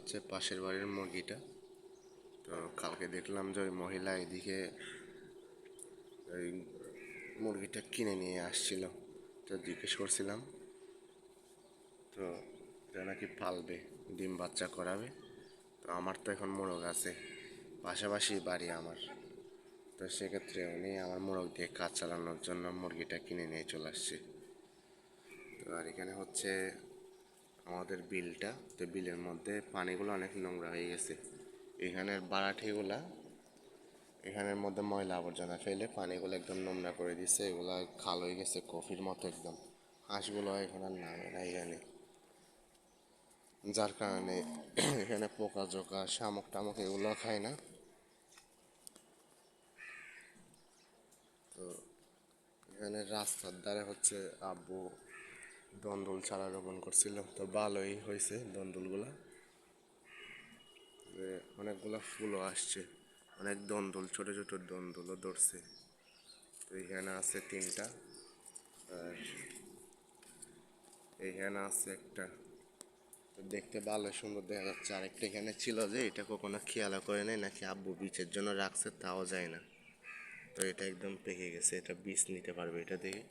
হচ্ছে পাশের বাড়ির মুরগিটা। তো কালকে দেখলাম যে ওই মহিলা এদিকে ওই মুরগিটা কিনে নিয়ে আসছিল। তো জিজ্ঞেস করছিলাম, তো এটা নাকি পালবে, ডিম বাচ্চা করাবে। তো আমার তো এখন মোরগ আছে, পাশাপাশি বাড়ি আমার। তো সেক্ষেত্রে উনি আমার মোরগ দিয়ে কাজ চালানোর জন্য মুরগিটা কিনে নিয়ে চলে আসছে। তো আর এখানে হচ্ছে আমাদের বিলটা, তো বিলের মধ্যে পানিগুলো অনেক নোংরা হয়ে গেছে। এখানের বারাঠিগুলা এখানের মধ্যে ময়লা আবর্জনা ফেলে পানিগুলো একদম নোংরা করে দিচ্ছে। এগুলা খাল হয়ে গেছে কফির মতো একদম। হাঁসগুলো এখন আর নামে না এখানে, যার কারণে এখানে পোকা জোকা শামুক টামুক এগুলো খায় না। তো এখানে রাস্তার ধারে হচ্ছে আব্বু দন্দুল চারা রোপণ করছিল, তো ভালোই হয়েছে দন্দুলগুলা। অনেকগুলো ফুলও আসছে, অনেক দন্দুল, ছোট ছোট দন্দুলও ধরছে। তো এখানে আছে তিনটা, আর এইখানে আছে একটা। তো দেখতে ভালো সুন্দর দেখা যাচ্ছে। আরেকটা এখানে ছিল যে এটা কখনো খেয়াল করে নেই, নাকি আব্বু বীজের জন্য রাখছে তাও যায় না। তো এটা একদম পেকে গেছে, এটা বীজ নিতে পারবে এটা দেখে।